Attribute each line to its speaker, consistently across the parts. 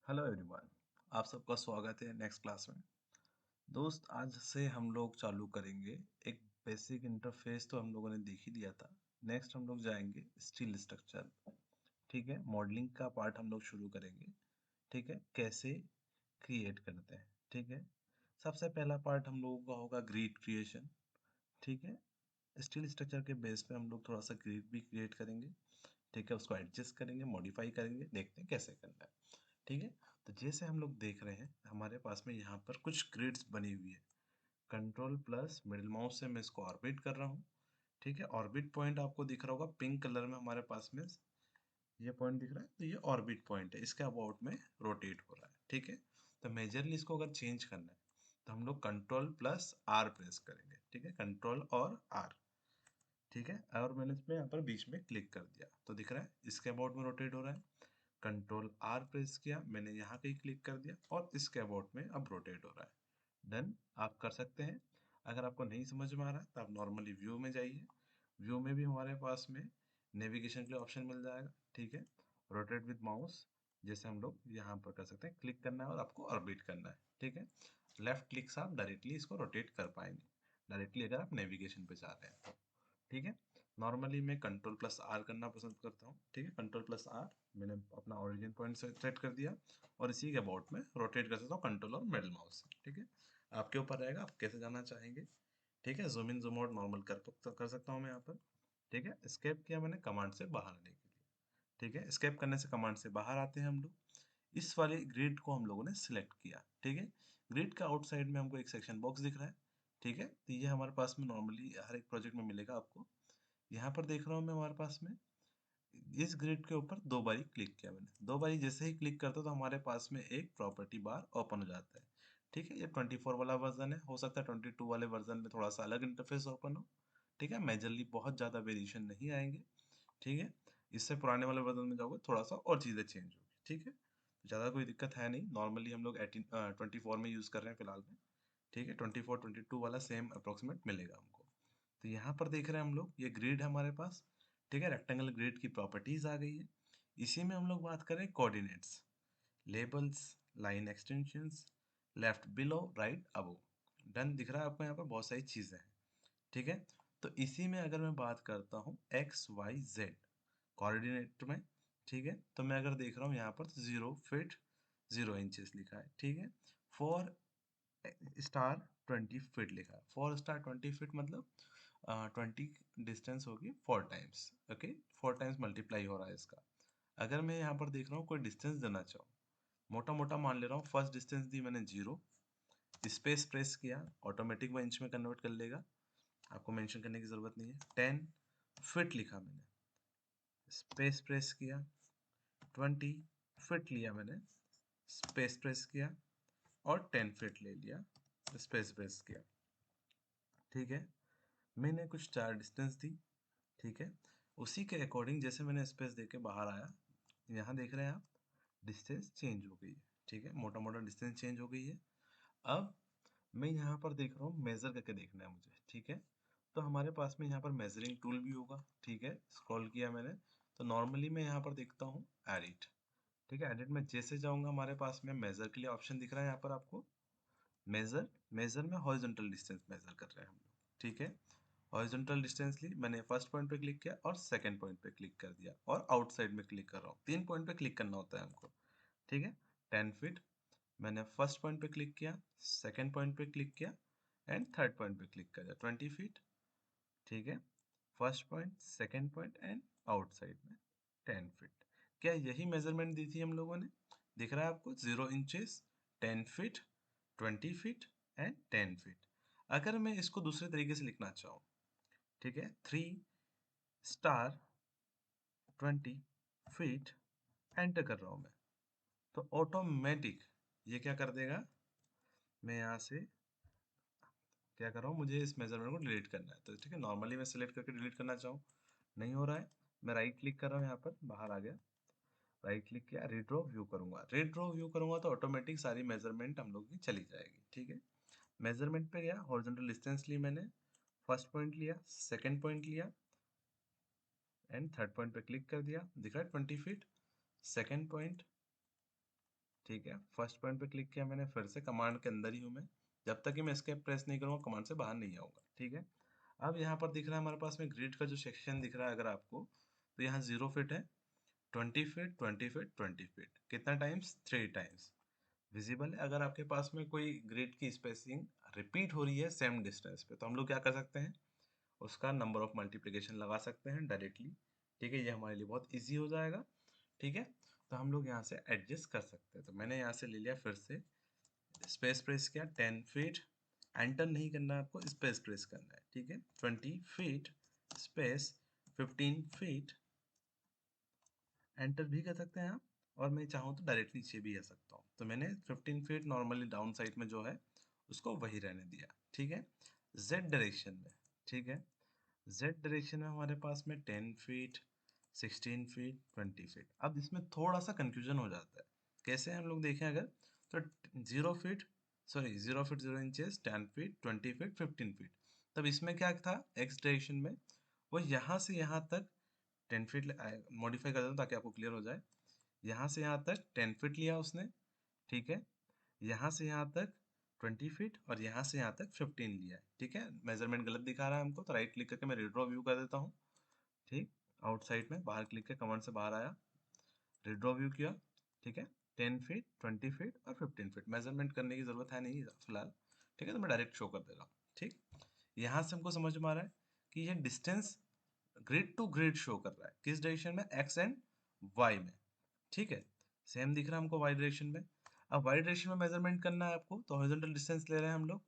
Speaker 1: Hello everyone. आप सबका स्वागत है नेक्स्ट क्लास में। दोस्त, आज से हम लोग चालू करेंगे। एक बेसिक इंटरफेस तो हम लोगों ने देख ही लिया था। नेक्स्ट हम लोग जाएंगे स्टील स्ट्रक्चर। ठीक है, मॉडलिंग का पार्ट हम लोग शुरू करेंगे। ठीक है, कैसे क्रिएट करते हैं। ठीक है, सबसे पहला पार्ट हम लोगों का होगा ग्रिड क्रिएशन। ठीक है, स्टील स्ट्रक्चर के बेस पे हम लोग थोड़ा सा ग्रिड भी क्रिएट करेंगे। ठीक है, उसको एडजस्ट करेंगे, मॉडिफाई करेंगे, देखते हैं कैसे करना है। ठीक है, तो जैसे हम लोग देख रहे हैं हमारे पास में यहाँ पर कुछ ग्रिड्स बनी हुई है। कंट्रोल प्लस मिडिल माउस से मैं इसको ऑर्बिट कर रहा हूँ। ठीक है, ऑर्बिट पॉइंट आपको दिख रहा होगा पिंक कलर में हमारे पास में। ये पॉइंट दिख रहा है, तो ये ऑर्बिट पॉइंट है, इसके अबाउट में रोटेट हो रहा है। ठीक है, तो मेजरली इसको अगर चेंज करना है तो हम लोग कंट्रोल प्लस आर प्रेस करेंगे। ठीक है, कंट्रोल और आर। ठीक है, और मैंने इसमें यहाँ पर बीच में क्लिक कर दिया तो दिख रहा है इसके अबाउट में रोटेट हो रहा है। कंट्रोल आर प्रेस किया, मैंने यहाँ कहीं क्लिक कर दिया और इसके अबाउट में अब रोटेट हो रहा है। डन आप कर सकते हैं। अगर आपको नहीं समझ में आ रहा है तो आप नॉर्मली व्यू में जाइए। व्यू में भी हमारे पास में नेविगेशन के लिए ऑप्शन मिल जाएगा। ठीक है, रोटेट विद माउस जैसे हम लोग यहाँ पर कर सकते हैं, क्लिक करना है और आपको ऑर्बिट करना है। ठीक है, लेफ्ट क्लिक से आप डायरेक्टली इसको रोटेट कर पाएंगे, डायरेक्टली अगर आप नेविगेशन पे जा रहे हैं तो। ठीक है, नॉर्मली मैं कंट्रोल प्लस आर करना पसंद करता हूँ। ठीक है, कंट्रोल प्लस आर, मैंने अपना ओरिजिन पॉइंट सेट कर दिया और इसी के अबाउट में रोटेट कर सकता हूँ कंट्रोल और मिडल माउस से। ठीक है, आपके ऊपर रहेगा आप कैसे जाना चाहेंगे। ठीक है, zoom in zoom out normal कर सकता हूँ मैं यहाँ पर। ठीक है, स्केप किया मैंने कमांड से बाहर आने के लिए। ठीक है, स्केप करने से कमांड से बाहर आते हैं हम लोग। इस वाले ग्रिड को हम लोगों ने सिलेक्ट किया। ठीक है, ग्रिड का आउटसाइड में हमको एक सेक्शन बॉक्स दिख रहा है। ठीक है, तो ये हमारे पास में नॉर्मली हर एक प्रोजेक्ट में मिलेगा आपको। यहाँ पर देख रहा हूँ मैं हमारे पास में इस ग्रिड के ऊपर दो बारी क्लिक किया मैंने। दो बारी जैसे ही क्लिक करता तो हमारे पास में एक प्रॉपर्टी बार ओपन हो जाता है। ठीक है, ये 24 वाला वर्जन है, हो सकता है 22 वाले वर्जन में थोड़ा सा अलग इंटरफेस ओपन हो। ठीक है, मेजरली बहुत ज़्यादा वेरिएशन नहीं आएंगे। ठीक है, इससे पुराने वाले वर्जन में जाओगे थोड़ा सा और चीज़ें चेंज होगी। ठीक है, ज़्यादा कोई दिक्कत है नहीं, नॉर्मली हम लोग 24 में यूज़ कर रहे हैं फिलहाल में। ठीक है, 24 22 वाला सेम अप्रोक्सीमेट मिलेगा हमको। तो यहाँ पर देख रहे हैं हम लोग ये ग्रिड है हमारे पास। ठीक है, रेक्टेंगल ग्रिड की प्रॉपर्टीज आ गई है। इसी में हम लोग बात करें coordinates, labels, line extensions, left below right above. Done दिख रहा है आपको, यहाँ पर बहुत सारी चीजें हैं। ठीक है, तो इसी में अगर मैं बात करता हूँ एक्स वाई जेड कोऑर्डिनेट में। ठीक है, तो मैं अगर देख रहा हूँ यहाँ पर 0 फीट 0 इंचेस लिखा है। ठीक है, फॉर स्टार 20 फीट लिखा है। 4 स्टार 20 फीट मतलब 20 डिस्टेंस होगी 4 टाइम्स। ओके, 4 टाइम्स मल्टीप्लाई हो रहा है इसका। अगर मैं यहाँ पर देख रहा हूँ कोई डिस्टेंस देना चाहूँ, मोटा मोटा मान ले रहा हूँ, फर्स्ट डिस्टेंस दी मैंने 0, स्पेस प्रेस किया, ऑटोमेटिक वो इंच में कन्वर्ट कर लेगा, आपको मेंशन करने की जरूरत नहीं है। 10 फीट लिखा मैंने, स्पेस प्रेस किया, 20 फीट लिया मैंने, स्पेस प्रेस किया और 10 फीट ले लिया, स्पेस प्रेस किया। ठीक है, मैंने कुछ चार डिस्टेंस दी। ठीक है, उसी के अकॉर्डिंग जैसे मैंने स्पेस दे के बाहर आया, यहाँ देख रहे हैं आप डिस्टेंस चेंज हो गई है। ठीक है, मोटा मोटा डिस्टेंस चेंज हो गई है। अब मैं यहाँ पर देख रहा हूँ, मेजर करके देखना है मुझे। ठीक है, तो हमारे पास में यहाँ पर मेजरिंग टूल भी होगा। ठीक है, स्क्रॉल किया मैंने तो नॉर्मली मैं यहाँ पर देखता हूँ एडिट। ठीक है, एडिट में जैसे जाऊँगा हमारे पास में मेजर के लिए ऑप्शन दिख रहा है यहाँ पर आपको। मेजर, मेजर में हॉरिजॉन्टल डिस्टेंस मेजर कर रहे हैं हम लोग। ठीक है, हॉरिजॉन्टल डिस्टेंस ली मैंने, फर्स्ट पॉइंट पे क्लिक किया और सेकंड पॉइंट पे क्लिक कर दिया और आउटसाइड में क्लिक कर रहा हूँ, 3 पॉइंट पे क्लिक करना होता है हमको। ठीक है, 10 फीट मैंने फर्स्ट पॉइंट पे क्लिक किया, सेकंड पॉइंट पे क्लिक किया एंड थर्ड पॉइंट पे क्लिक कर दिया, 20 फीट। ठीक है, first point second point and outside में 10 फीट। क्या यही मेजरमेंट दी थी हम लोगों ने? दिख रहा है आपको, 0 inches, 10 feet, 20 feet and 10 feet. अगर मैं इसको दूसरे तरीके से लिखना चाहूँ, ठीक है, 3 स्टार 20 फीट एंटर कर रहा हूँ मैं, तो ऑटोमेटिक ये क्या कर देगा, मैं यहाँ से क्या कर रहा हूँ, मुझे इस मेजरमेंट को डिलीट करना है। तो ठीक है, नॉर्मली मैं सिलेक्ट करके डिलीट करना चाहूँ, नहीं हो रहा है, मैं राइट क्लिक कर रहा हूँ, यहाँ पर बाहर आ गया, राइट क्लिक किया, रीड्रॉ व्यू करूंगा। रीड्रॉ व्यू करूंगा तो ऑटोमेटिक सारी मेजरमेंट हम लोग की चली जाएगी। ठीक है, मेजरमेंट पे गया, हॉरिजॉन्टल डिस्टेंस ली मैंने, फर्स्ट पॉइंट लिया, सेकंड पॉइंट लिया एंड थर्ड पॉइंट पे क्लिक कर दिया, दिख रहा है 20 फीट, सेकंड पॉइंट ठीक है, फर्स्ट पॉइंट पे क्लिक किया मैंने, फिर से कमांड के अंदर ही हूँ मैं, जब तक कि मैं एस्केप प्रेस नहीं करूँगा कमांड से बाहर नहीं आऊँगा। ठीक है, अब यहाँ पर दिख रहा है हमारे पास में ग्रिड का जो सेक्शन दिख रहा है अगर आपको, तो यहाँ 0 फीट है, 20 फीट, 20 फीट, 20 फीट, कितना टाइम्स, 3 टाइम्स विजिबल है। अगर आपके पास में कोई ग्रिड की स्पेसिंग रिपीट हो रही है सेम डिस्टेंस पे, तो हम लोग क्या कर सकते हैं, उसका नंबर ऑफ मल्टीप्लिकेशन लगा सकते हैं डायरेक्टली। ठीक है, ये हमारे लिए बहुत ईजी हो जाएगा। ठीक है, तो हम लोग यहाँ से एडजस्ट कर सकते हैं। तो मैंने यहाँ से ले लिया, फिर से स्पेस प्रेस किया, 10 फीट, एंटर नहीं करना है आपको, स्पेस प्रेस करना है। ठीक है, 20 फीट, स्पेस 15 फीट, एंटर भी कर सकते हैं आप, और मैं चाहूँ तो डायरेक्ट नीचे भी आ सकता हूँ। तो मैंने 15 फीट नॉर्मली डाउन साइड में जो है उसको वही रहने दिया। ठीक है, जेड डायरेक्शन में, ठीक है, जेड डायरेक्शन में हमारे पास में 10 फीट, 16 फीट, 20 फीट। अब इसमें थोड़ा सा कंफ्यूजन हो जाता है, कैसे हम लोग देखें अगर, तो 0 feet, sorry 0 feet 0 inches, 10 feet, 20 feet, 15 feet. तब इसमें क्या था एक्स डायरेक्शन में, वो यहाँ से यहाँ तक 10 फीट मॉडिफाई कर देता हूँ ताकि आपको क्लियर हो जाए। यहाँ से यहाँ तक 10 फीट लिया उसने, ठीक है, यहाँ से यहाँ तक 20 फीट, और यहाँ से यहाँ तक 15 लिया है। ठीक है, मेजरमेंट गलत दिखा रहा है हमको, तो राइट क्लिक करके मैं रिड्रॉ व्यू कर देता हूँ। ठीक, आउटसाइड में बाहर क्लिक किया, कमांड से बाहर आया, रिड्रॉ व्यू किया। ठीक है, 10 फीट, 20 फीट और 15 फीट, मेजरमेंट करने की जरूरत है नहीं फिलहाल। ठीक है, तो मैं डायरेक्ट शो कर दे रहा हूँ। ठीक, यहाँ से हमको समझ में आ रहा है कि ये distance grid to grid show कर रहा है, किस डायरेक्शन में, एक्स एंड वाई में। ठीक है, सेम दिख रहा है हमको वाई डायरेक्शन में। अब वाई डायरेक्शन में मेजरमेंट करना है आपको, तो हॉरिजॉन्टल डिस्टेंस ले रहे हैं हम लोग।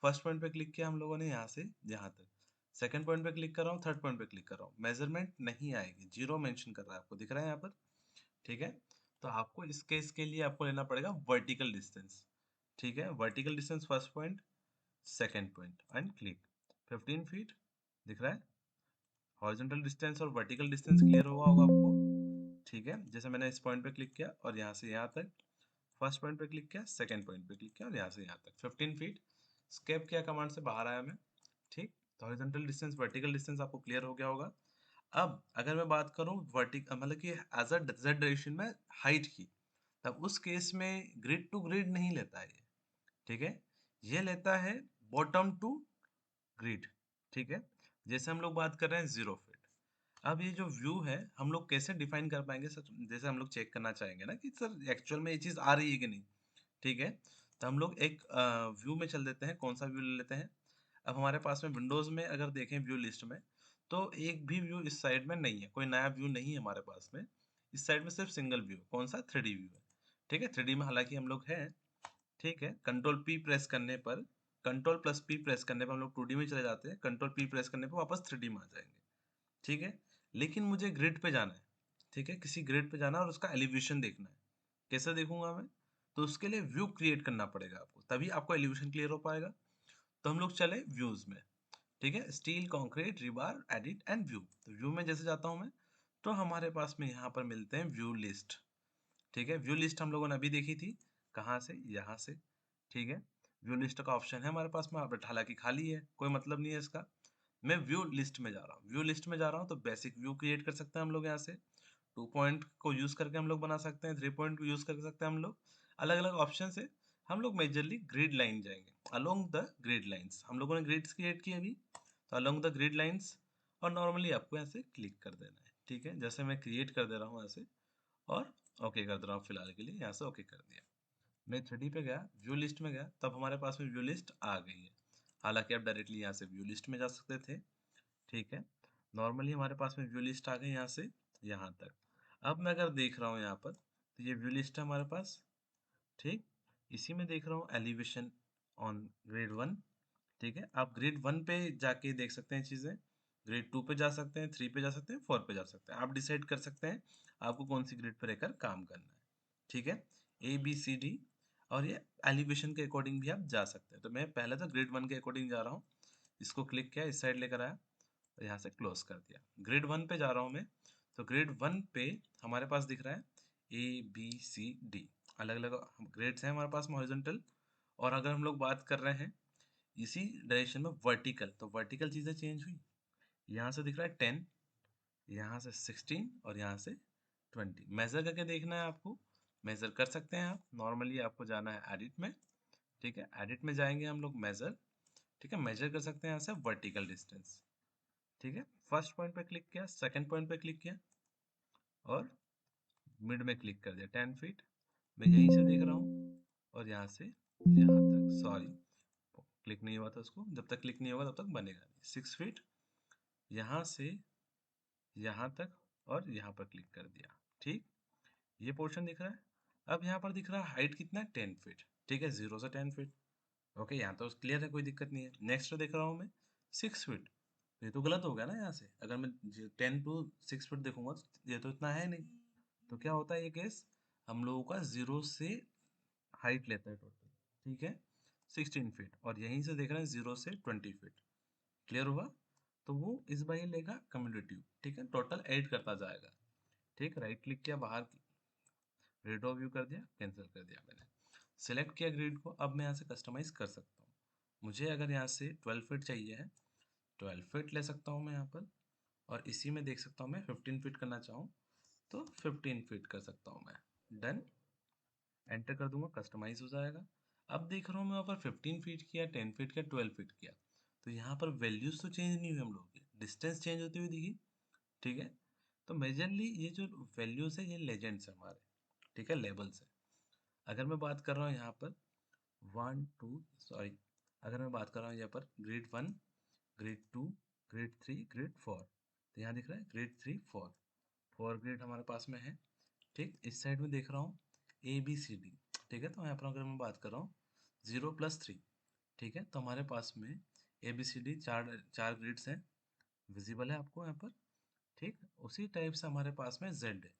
Speaker 1: फर्स्ट पॉइंट पे क्लिक किया हम लोगों ने, यहाँ से यहाँ तक, सेकंड पॉइंट पे क्लिक कर रहा हूँ, थर्ड पॉइंट पे क्लिक कर रहा हूँ, मेजरमेंट नहीं आएगी, जीरो मेंशन कर रहा है, आपको दिख रहा है यहाँ पर। ठीक है, तो आपको इस केस के लिए आपको लेना पड़ेगा वर्टिकल डिस्टेंस। ठीक है, vertical distance first point, second point and click, 15 feet दिख रहा है। हॉरिजॉन्टल डिस्टेंस और वर्टिकल डिस्टेंस क्लियर हुआ होगा आपको। ठीक है, जैसे मैंने इस पॉइंट पे क्लिक किया और यहाँ से यहाँ तक, फर्स्ट पॉइंट पे क्लिक किया, सेकंड पॉइंट पे क्लिक किया और यहाँ से यहाँ तक 15 फीट, स्केप किया, कमांड से बाहर आया मैं। ठीक, तो हॉरिजॉन्टल डिस्टेंस वर्टिकल डिस्टेंस आपको क्लियर हो गया होगा। अब अगर मैं बात करूँ वर्टिकल मतलब कि एज अ जेड डायरेक्शन में हाइट की, तब उस केस में ग्रिड टू ग्रिड नहीं लेता है ये। ठीक है, ये लेता है बॉटम टू ग्रिड। ठीक है, जैसे हम लोग बात कर रहे हैं 0 फीट। अब ये जो व्यू है हम लोग कैसे डिफाइन कर पाएंगे सर, जैसे हम लोग चेक करना चाहेंगे ना कि सर एक्चुअल में ये चीज़ आ रही है कि नहीं। ठीक है, तो हम लोग एक व्यू में चल देते हैं, कौन सा व्यू ले लेते हैं। अब हमारे पास में विंडोज में अगर देखें व्यू लिस्ट में, तो एक भी व्यू इस साइड में नहीं है, कोई नया व्यू नहीं है हमारे पास में। इस साइड में सिर्फ सिंगल व्यू, कौन सा, 3D व्यू है। ठीक है, 3D में हालांकि हम लोग हैं। ठीक है, कंट्रोल पी प्रेस करने पर, कंट्रोल प्लस पी प्रेस करने पर हम लोग 2D में चले जाते हैं, कंट्रोल पी प्रेस करने पर वापस 3D में आ जाएंगे। ठीक है, लेकिन मुझे ग्रिड पे जाना है। ठीक है, किसी ग्रिड पे जाना है और उसका एलिवेशन देखना है। कैसे देखूंगा मैं, तो उसके लिए व्यू क्रिएट करना पड़ेगा आपको, तभी आपको एलिवेशन क्लियर हो पाएगा। तो हम लोग चले व्यूज में। ठीक है, steel, concrete, रिबार, edit and view. तो व्यू में जैसे जाता हूँ मैं, तो हमारे पास में यहाँ पर मिलते हैं व्यू लिस्ट। ठीक है, व्यू लिस्ट हम लोगों ने अभी देखी थी, कहाँ से, यहाँ से। ठीक है, व्यू लिस्ट का ऑप्शन है हमारे पास में, बट हालांकि खाली है, कोई मतलब नहीं है इसका। मैं व्यू लिस्ट में जा रहा हूँ, व्यू लिस्ट में जा रहा हूँ, तो बेसिक व्यू क्रिएट कर सकते हैं हम लोग यहाँ से। 2 पॉइंट को यूज करके हम लोग बना सकते हैं, 3 पॉइंट को यूज कर सकते हैं हम लोग। अलग अलग ऑप्शन से हम लोग मेजरली ग्रिड लाइन जाएंगे, अलोंग द ग्रिड लाइंस। हम लोगों ने ग्रिड्स क्रिएट किए अभी, तो अलोंग द ग्रिड लाइंस, और नॉर्मली आपको यहाँ से क्लिक कर देना है। ठीक है, जैसे मैं क्रिएट कर दे रहा हूँ ऐसे, और ओके कर दे रहा हूँ फिलहाल के लिए, यहाँ से ओके कर दिया। मैं 3D पे गया, व्यू लिस्ट में गया, तब हमारे पास में व्यू लिस्ट आ गई है। हालांकि आप डायरेक्टली यहाँ से व्यू लिस्ट में जा सकते थे। ठीक है, नॉर्मली हमारे पास में व्यू लिस्ट आ गई यहाँ से यहाँ तक। अब मैं अगर देख रहा हूँ यहाँ पर, तो ये व्यू लिस्ट है हमारे पास। ठीक, इसी में देख रहा हूँ एलिवेशन ऑन ग्रेड 1। ठीक है, आप ग्रेड 1 पे जाके देख सकते हैं चीज़ें, ग्रेड 2 पे जा सकते हैं, 3 पे जा सकते हैं, 4 पे जा सकते हैं, आप डिसाइड कर सकते हैं आपको कौन सी ग्रेड पे रहकर काम करना है। ठीक है, ABCD, और ये एलिवेशन के अकॉर्डिंग भी आप जा सकते हैं। तो मैं पहले तो ग्रेड 1 के अकॉर्डिंग जा रहा हूँ, इसको क्लिक किया, इस साइड लेकर आया, और यहाँ से क्लोज कर दिया। ग्रेड 1 पे जा रहा हूँ मैं, तो ग्रेड 1 पे हमारे पास दिख रहा है ABCD, अलग अलग ग्रेड्स हैं हमारे पास में हॉरिजॉन्टल। और अगर हम लोग बात कर रहे हैं इसी डायरेक्शन में वर्टिकल, तो वर्टिकल चीज़ें चेंज हुई। यहाँ से दिख रहा है 10, यहाँ से 16, और यहाँ से 20। मेजर करके देखना है आपको, मेजर कर सकते हैं आप। नॉर्मली आपको जाना है एडिट में, ठीक है, एडिट में जाएंगे हम लोग मेजर, ठीक है, मेजर कर सकते हैं यहाँ से वर्टिकल डिस्टेंस, ठीक है। फर्स्ट पॉइंट पे क्लिक किया, सेकंड पॉइंट पे क्लिक किया और मिड में क्लिक कर दिया 10 फीट। मैं यहीं से देख रहा हूँ और यहाँ से यहाँ तक, सॉरी क्लिक नहीं हुआ था उसको, जब तक क्लिक नहीं होगा तब तक बनेगा नहीं। 6 फीट यहाँ से यहाँ तक और यहाँ पर क्लिक कर दिया, ठीक। ये पोर्शन दिख रहा है। अब यहाँ पर दिख रहा है हाइट कितना है, 10 फीट, ठीक है, 0 से 10 फीट। ओके, यहाँ तो क्लियर है, कोई दिक्कत नहीं है। नेक्स्ट देख रहा हूँ मैं 6 फीट, ये तो गलत हो गया ना। यहाँ से अगर मैं 10 टू 6 फीट देखूंगा तो ये तो इतना है नहीं। तो क्या होता है ये केस, हम लोगों का 0 से हाइट लेता है टोटल, ठीक है, 16 फीट, और यहीं से देख रहे हैं 0 से 20 फीट। क्लियर हुआ? तो वो इस बार लेगा कम्युलेटिव, ठीक है, टोटल ऐड करता जाएगा, ठीक। राइट क्लिक किया, बाहर ग्रिड व्यू कर दिया, कैंसिल कर दिया मैंने। सिलेक्ट किया ग्रिड को, अब मैं यहाँ से कस्टमाइज कर सकता हूँ। मुझे अगर यहाँ से 12 फीट चाहिए है, 12 फीट ले सकता हूँ मैं यहाँ पर, और इसी में देख सकता हूँ मैं 15 फीट करना चाहूँ तो 15 फीट कर सकता हूँ मैं। डन, एंटर कर दूंगा, कस्टमाइज हो जाएगा। अब देख रहा हूँ मैं वहाँ पर 15 फीट किया, 10 फीट किया, 12 फीट किया, तो यहाँ पर वैल्यूज तो चेंज नहीं हुई हम लोगों की, डिस्टेंस चेंज होती हुई दिखी, ठीक है। तो मेजरली ये जो वैल्यूज है ये लेजेंड्स है हमारे, ठीक है, लेवल्स है। अगर मैं बात कर रहा हूँ यहाँ पर 1 2 सॉरी, अगर मैं बात कर रहा हूँ यहाँ पर ग्रेड 1, ग्रेड 2, ग्रेड 3, ग्रेड 4, तो यहाँ दिख रहा है ग्रेड 3 4, 4 ग्रेड हमारे पास में है, ठीक। इस साइड में देख रहा हूँ ABCD, ठीक है। तो यहाँ पर अगर मैं बात कर रहा हूँ 0+3, ठीक है, तो हमारे पास में ABCD चार चार ग्रिड्स हैं, विजिबल है आपको यहाँ पर, ठीक। उसी टाइप से हमारे पास में Z है,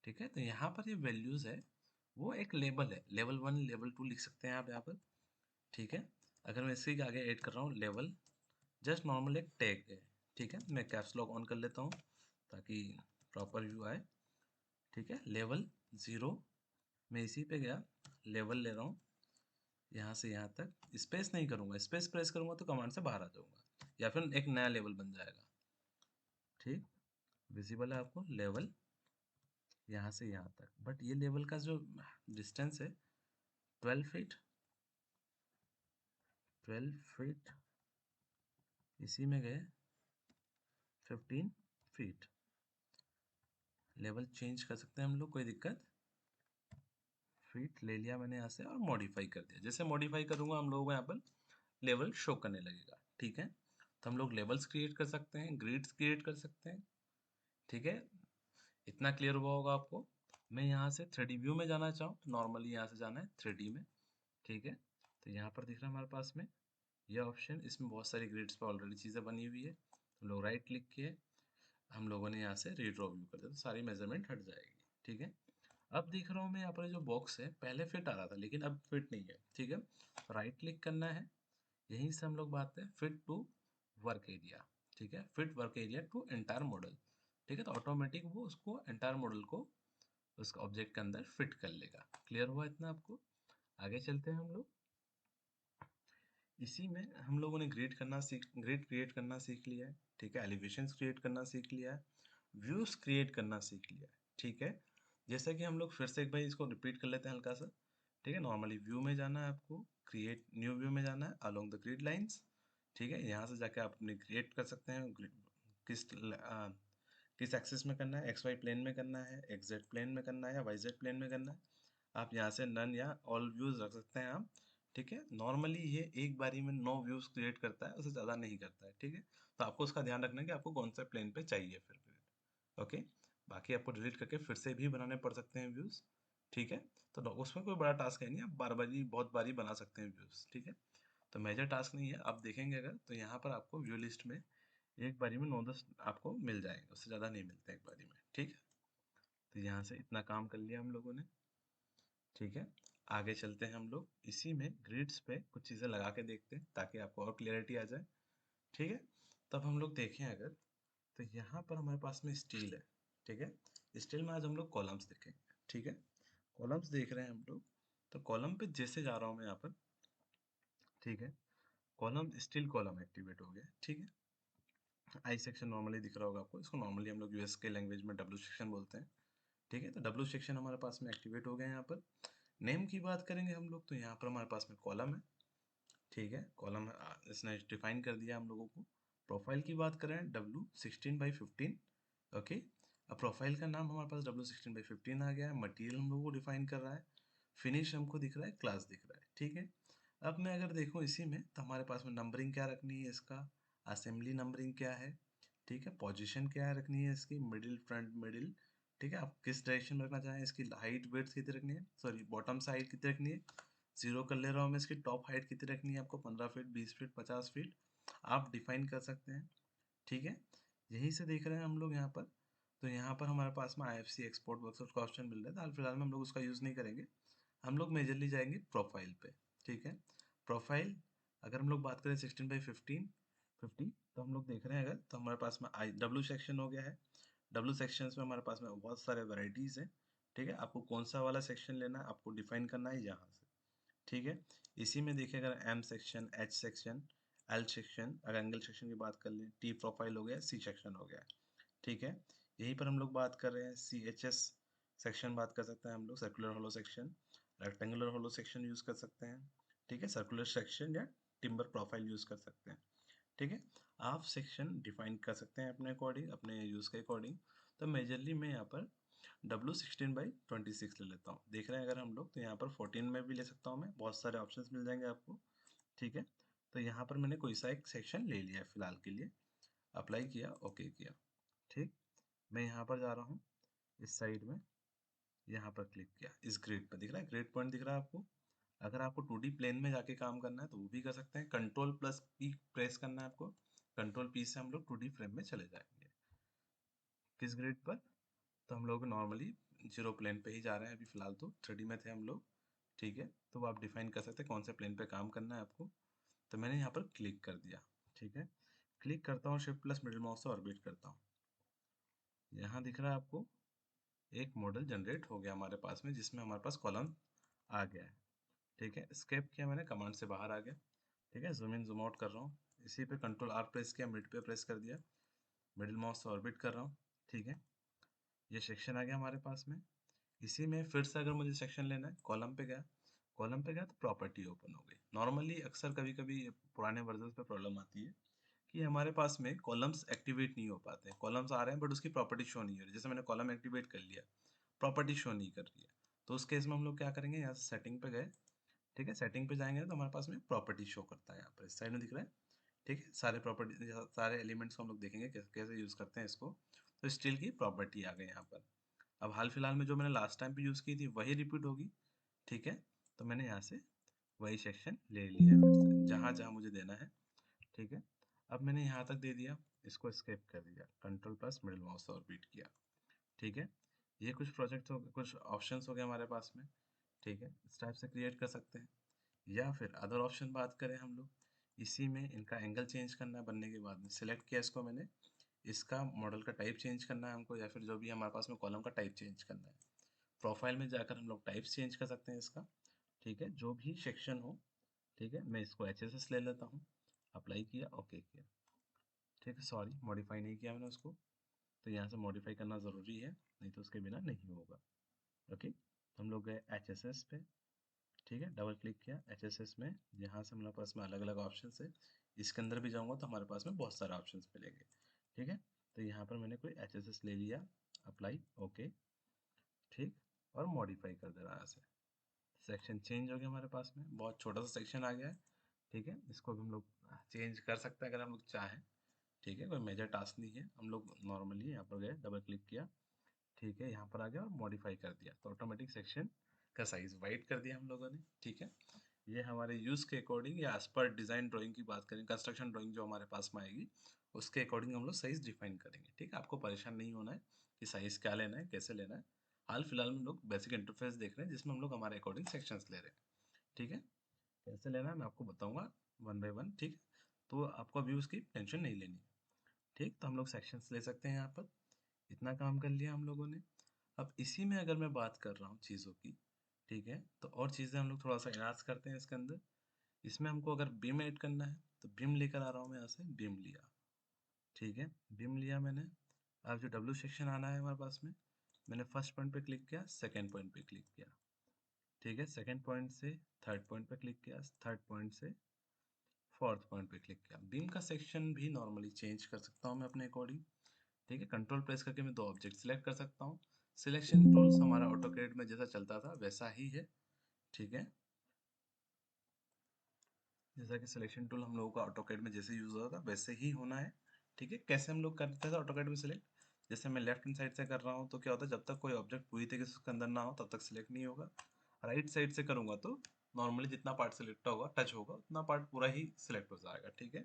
Speaker 1: ठीक है। तो यहाँ पर ये वैल्यूज है वो एक लेबल है, लेवल 1 लेवल 2 लिख सकते हैं आप यहाँ पर, ठीक है। अगर मैं इसके आगे ऐड कर रहा हूँ लेवल, जस्ट नॉर्मल एक टैग है, ठीक है। मैं कैप्स लॉक ऑन कर लेता हूँ ताकि प्रॉपर व्यू आए, ठीक है। लेवल 0, मैं इसी पे गया, लेवल ले रहा हूँ यहाँ से यहाँ तक, स्पेस नहीं करूँगा, स्पेस प्रेस करूँगा तो कमांड से बाहर आ जाऊँगा या फिर एक नया लेवल बन जाएगा, ठीक। विजिबल है आपको लेवल यहाँ से यहाँ तक, बट ये लेवल का जो डिस्टेंस है 12 फीट, 12 फीट, इसी में गए 15 फीट, लेवल चेंज कर सकते हैं हम लोग, कोई दिक्कत। फीट ले लिया मैंने यहाँ से और मॉडिफाई कर दिया, जैसे मॉडिफाई करूँगा हम लोगों को यहाँ पर लेवल शो करने लगेगा, ठीक है। तो हम लोग लेवल्स क्रिएट कर सकते हैं, ग्रिड्स क्रिएट कर सकते हैं, ठीक है। इतना क्लियर हुआ होगा आपको। मैं यहाँ से 3D व्यू में जाना चाहूँ तो नॉर्मली यहाँ से जाना है 3D में, ठीक है। तो यहाँ पर दिख रहा है हमारे पास में यह ऑप्शन, इसमें बहुत सारी ग्रिड्स पर ऑलरेडी चीज़ें बनी हुई है। हम लोग राइट क्लिक किए, हम लोगों ने यहाँ से रीड्रॉ व्यू कर दिया तो सारी मेजरमेंट हट जाएगी, ठीक है। अब देख रहा हूँ मैं यहाँ पर जो बॉक्स है पहले फिट आ रहा था लेकिन अब फिट नहीं है, ठीक है। राइट क्लिक करना है, यहीं से हम लोग बात है फिट टू वर्क एरिया, ठीक है, fit work area to entire model, ठीक है। तो ऑटोमेटिक वो उसको एंटायर मॉडल को उसका ऑब्जेक्ट के अंदर फिट कर लेगा। क्लियर हुआ इतना आपको? आगे चलते हैं हम लोग। इसी में हम लोगों ने ग्रिड क्रिएट करना सीख लिया है, ठीक है। एलिवेशंस क्रिएट करना सीख लिया है, व्यूज क्रिएट करना सीख लिया है, ठीक है। जैसा कि हम लोग फिर से एक बार इसको रिपीट कर लेते हैं हल्का सा, ठीक है। नॉर्मली व्यू में जाना है आपको, क्रिएट न्यू व्यू में जाना है अलोंग द ग्रिड लाइंस, ठीक है। यहाँ से जाके आप अपने क्रिएट कर सकते हैं किस किस एक्सिस में करना है, एक्स वाई प्लेन में करना है, एक्स जेड प्लेन में करना है या वाई जेड प्लेन में करना है। आप यहाँ से नन या ऑल व्यूज रख सकते हैं आप, ठीक है। नॉर्मली ये एक बारी में 9 व्यूज क्रिएट करता है, उससे ज़्यादा नहीं करता है, ठीक है। तो आपको उसका ध्यान रखना है कि आपको कौन सा प्लेन पे चाहिए फिर grid, ओके। बाकी आपको डिलीट करके फिर से भी बनाने पड़ सकते हैं व्यूज, ठीक है। तो उसमें कोई बड़ा टास्क है नहीं, आप बार बारी बहुत बारी बना सकते हैं व्यूज, ठीक है। तो मेजर टास्क नहीं है। आप देखेंगे अगर तो यहाँ पर आपको व्यू लिस्ट में एक बारी में 9-10 आपको मिल जाएंगे, उससे ज़्यादा नहीं मिलते एक बारी में, ठीक है। तो यहाँ से इतना काम कर लिया हम लोगों ने, ठीक है। आगे चलते हैं हम लोग, इसी में ग्रिड्स पे कुछ चीज़ें लगा के देखते हैं ताकि आपको और क्लियरिटी आ जाए, ठीक है। तब हम लोग देखें अगर तो यहाँ पर हमारे पास में स्टील है, ठीक है। स्टील में आज हम लोग कॉलम्स देखेंगे, ठीक है। कॉलम्स देख रहे हैं हम लोग, तो कॉलम पे जैसे जा रहा हूँ मैं यहाँ पर, ठीक है। कॉलम स्टील कॉलम एक्टिवेट हो गया, ठीक है। आई सेक्शन नॉर्मली दिख रहा होगा आपको, इसको नॉर्मली हम लोग यूएस के लैंग्वेज में डब्ल्यू सेक्शन बोलते हैं, ठीक है, तो डब्ल्यू सेक्शन हमारे पास में एक्टिवेट हो गया यहाँ पर। नेम की बात करेंगे हम लोग, तो यहाँ पर हमारे पास में कॉलम है। ठीक है, कॉलम इसने डिफाइन कर दिया हम लोगों को। प्रोफाइल की बात करें W16/15। ओके, अब प्रोफाइल का नाम हमारे पास W16/15 आ गया है। मटेरियल हम लोगों को डिफाइन कर रहा है। फिनिश हमको दिख रहा है, क्लास दिख रहा है। ठीक है, अब मैं अगर देखूं इसी में, तो हमारे पास में नंबरिंग क्या रखनी है इसका, असेंबली नंबरिंग क्या है, ठीक है, पोजीशन क्या रखनी है इसकी, मिडिल फ्रंट मिडिल। ठीक है, आप किस डायरेक्शन में रखना चाहें, इसकी हाइट वेड्थ कितनी रखनी है, सॉरी बॉटम से हाइट कितनी रखनी है, जीरो कर ले रहा हूँ मैं। इसकी टॉप हाइट कितनी रखनी है आपको, 15 फीट, 20 फीट, 50 फीट, आप डिफाइन कर सकते हैं। ठीक है, यहीं से देख रहे हैं हम लोग यहाँ पर। तो यहाँ पर हमारे पास में IFC एक्सपोर्ट वर्कशॉप का ऑप्शन मिल रहा है, तो हाल फिलहाल में हम लोग उसका यूज़ नहीं करेंगे। हम लोग मेजरली जाएंगे प्रोफाइल पे। ठीक है, प्रोफाइल अगर हम लोग बात करें 16/15 तो हम लोग देख रहे हैं अगर, तो हमारे पास में डब्ल्यू सेक्शन हो गया है। डब्ल्यू सेक्शन में हमारे पास में बहुत सारे वेराइटीज़ हैं। ठीक है, आपको कौन सा वाला सेक्शन लेना है आपको डिफाइन करना है यहाँ से। ठीक है, इसी में देखिए अगर M section, H section, L section, अगर एंगल सेक्शन की बात कर लें, टी प्रोफाइल हो गया, सी सेक्शन हो गया। ठीक है, यहीं पर हम लोग बात कर रहे हैं CHS सेक्शन बात कर सकते हैं हम लोग, सर्कुलर होलो सेक्शन, रेक्टेंगुलर होलो सेक्शन यूज़ कर सकते हैं। ठीक है, सर्कुलर सेक्शन या टिम्बर प्रोफाइल यूज़ कर सकते हैं। ठीक है, आप सेक्शन डिफाइन कर सकते हैं अपने अकॉर्डिंग, अपने यूज़ के अकॉर्डिंग। तो मेजरली मैं यहाँ पर W16/26 ले लेता हूँ। देख रहे हैं अगर हम लोग, तो यहाँ पर 14 में भी ले सकता हूँ मैं, बहुत सारे ऑप्शंस मिल जाएंगे आपको। ठीक है, तो यहाँ पर मैंने कोई सा एक सेक्शन ले लिया है फिलहाल के लिए, अप्लाई किया, ओके किया। ठीक, मैं यहाँ पर जा रहा हूँ इस साइड में, यहाँ पर क्लिक किया, इस ग्रिड पर दिख रहा है, ग्रिड पॉइंट दिख रहा है आपको। अगर आपको 2D प्लेन में जाके काम करना है तो वो भी कर सकते हैं। Ctrl+P प्रेस करना है आपको। Ctrl+P से हम लोग 2D फ्रेम में चले जाएंगे। किस ग्रिड पर, तो हम लोग नॉर्मली जीरो प्लेन पे ही जा रहे हैं अभी फिलहाल, तो 3D में थे हम लोग। ठीक है, तो वो आप डिफाइन कर सकते हैं कौन से प्लेन पे काम करना है आपको। तो मैंने यहाँ पर क्लिक कर दिया। ठीक है, क्लिक करता हूँ, शिफ्ट प्लस मिडिल माउस से ऑर्बिट करता हूँ। यहाँ दिख रहा है आपको एक मॉडल जनरेट हो गया हमारे पास में, जिसमें हमारे पास कॉलम आ गया है। ठीक है, स्केप किया मैंने, कमांड से बाहर आ गया। ठीक है, जूम इन जूम आउट कर रहा हूँ। इसी पे Ctrl+R प्रेस किया, मिड पे प्रेस कर दिया, मिडिल माउस से ऑर्बिट कर रहा हूँ। ठीक है, ये सेक्शन आ गया हमारे पास में। इसी में फिर से अगर मुझे सेक्शन लेना है, कॉलम पे गया, कॉलम पे गया तो प्रॉपर्टी ओपन हो गई। नॉर्मली अक्सर कभी कभी पुराने वर्जन पे प्रॉब्लम आती है कि हमारे पास में कॉलम्स एक्टिवेट नहीं हो पाते हैं, कॉलम्स आ रहे हैं बट उसकी प्रॉपर्टी शो नहीं हो रही। जैसे मैंने कॉलम एक्टिवेट कर लिया, प्रॉपर्टी शो नहीं कर रही है, तो उस केस में हम लोग क्या करेंगे, यहाँ से सेटिंग पे गए। ठीक है, सेटिंग पे जाएंगे तो हमारे पास में प्रॉपर्टी शो करता है, यहाँ पर इस साइड में दिख रहा है। ठीक है, सारे प्रॉपर्टी, सारे एलिमेंट्स को हम लोग देखेंगे कैसे कैसे यूज़ करते हैं इसको। तो स्टील की प्रॉपर्टी आ गई यहाँ पर। अब हाल फिलहाल में जो मैंने लास्ट टाइम पे यूज़ की थी वही रिपीट होगी। ठीक है, तो मैंने यहाँ से वही सेक्शन ले लिया है फिर से, जहाँ जहाँ मुझे देना है। ठीक है, अब मैंने यहाँ तक दे दिया, इसको स्केप कर दिया, Ctrl+ मिडिल माउस और बीट किया। ठीक है, ये कुछ प्रोजेक्ट हो, कुछ ऑप्शंस हो गए हमारे पास में। ठीक है, इस टाइप से क्रिएट कर सकते हैं। या फिर अदर ऑप्शन बात करें हम लोग, इसी में इनका एंगल चेंज करना है, बनने के बाद में सिलेक्ट किया इसको मैंने, इसका मॉडल का टाइप चेंज करना है हमको, या फिर जो भी हमारे पास में कॉलम का टाइप चेंज करना है। प्रोफाइल में जाकर हम लोग टाइप्स चेंज कर सकते हैं इसका। ठीक है, जो भी सेक्शन हो। ठीक है, मैं इसको HSS ले लेता हूँ, अप्लाई किया, ओके किया। ठीक है, सॉरी मॉडिफाई नहीं किया मैंने उसको, तो यहाँ से मॉडिफाई करना ज़रूरी है, नहीं तो उसके बिना नहीं होगा। ओके, तो हम लोग गए HSS पे। ठीक है, डबल क्लिक किया HSS में, यहाँ से हमारे पास में अलग अलग ऑप्शन है। इसके अंदर भी जाऊँगा तो हमारे पास में बहुत सारे ऑप्शन मिलेंगे। ठीक है, तो यहाँ पर मैंने कोई HSS ले लिया, अप्लाई, ओके। ठीक, और मॉडिफाई कर दे रहा है यहाँ से, सेक्शन चेंज हो गया हमारे पास में, बहुत छोटा सा सेक्शन आ गया है। ठीक है, इसको भी हम लोग चेंज कर सकते हैं अगर हम लोग चाहें। ठीक है, कोई मेजर टास्क नहीं है, हम लोग नॉर्मली यहाँ पर गए, डबल क्लिक किया। ठीक है, यहाँ पर आ गया और मॉडिफाई कर दिया, तो ऑटोमेटिक सेक्शन का साइज वाइड कर दिया हम लोगों ने। ठीक है, ये हमारे यूज़ के अकॉर्डिंग, या एज पर डिज़ाइन ड्राइंग की बात करें, कंस्ट्रक्शन ड्राइंग जो हमारे पास में आएगी उसके अकॉर्डिंग हम लोग साइज़ डिफाइन करेंगे। ठीक है, आपको परेशान नहीं होना है कि साइज़ क्या लेना है, कैसे लेना है। हाल फिलहाल में हम लोग बेसिक इंटरफेस देख रहे हैं, जिसमें हम लोग हमारे अकॉर्डिंग सेक्शंस ले रहे हैं। ठीक है, कैसे लेना है मैं आपको बताऊंगा वन बाय वन। ठीक है, तो आपको अभी उसकी टेंशन नहीं लेनी। ठीक, तो हम लोग सेक्शंस ले सकते हैं यहाँ पर। इतना काम कर लिया हम लोगों ने। अब इसी में अगर मैं बात कर रहा हूँ चीज़ों की, ठीक है, तो और चीज़ें हम लोग थोड़ा सा इनाज करते हैं इसके अंदर। इसमें हमको अगर बीम ऐड करना है तो बीम लेकर आ रहा हूँ मैं, यहाँ से बीम लिया। ठीक है, बीम लिया मैंने। अब जो डब्ल्यू सेक्शन आना है हमारे पास में, मैंने फर्स्ट पॉइंट पे क्लिक किया, सेकंड पॉइंट पे क्लिक किया, ठीक है। सेकंड पॉइंट से थर्ड पॉइंट पे क्लिक किया, थर्ड पॉइंट से फोर्थ पॉइंट पे क्लिक किया। बीम का सेक्शन भी नॉर्मली चेंज कर सकता हूँ मैं अपने अकॉर्डिंग, ठीक है। कंट्रोल प्रेस करके मैं दो ऑब्जेक्ट सिलेक्ट कर सकता हूँ। सिलेक्शन टूल्स हमारा ऑटोकैड में जैसा चलता था वैसा ही है, ठीक है। जैसा कि सिलेक्शन टूल हम लोगों का ऑटोकैड में जैसे यूज होता था वैसे ही होना है, ठीक है। कैसे हम लोग करते थे ऑटोकैड में सिलेक्ट, जैसे मैं लेफ्ट हैंड साइड से कर रहा हूँ तो क्या होता है, जब तक कोई ऑब्जेक्ट पूरी तरीके से उसके अंदर ना हो तब तक सिलेक्ट नहीं होगा। राइट साइड से करूंगा तो नॉर्मली जितना पार्ट सिलेक्ट होगा, टच होगा, उतना पार्ट पूरा ही सिलेक्ट हो जाएगा, ठीक है।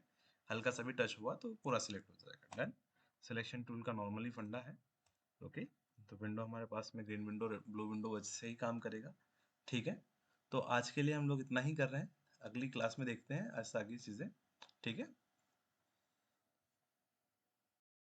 Speaker 1: हल्का सा भी टच हुआ तो पूरा सिलेक्ट हो जाएगा। डन। सिलेक्शन टूल का नॉर्मली फंडा है, ओके। तो विंडो हमारे पास में ग्रीन विंडो, ब्लू विंडो वैसे ही काम करेगा, ठीक है। तो आज के लिए हम लोग इतना ही कर रहे हैं, अगली क्लास में देखते हैं ऐसा आगे चीज़ें, ठीक है।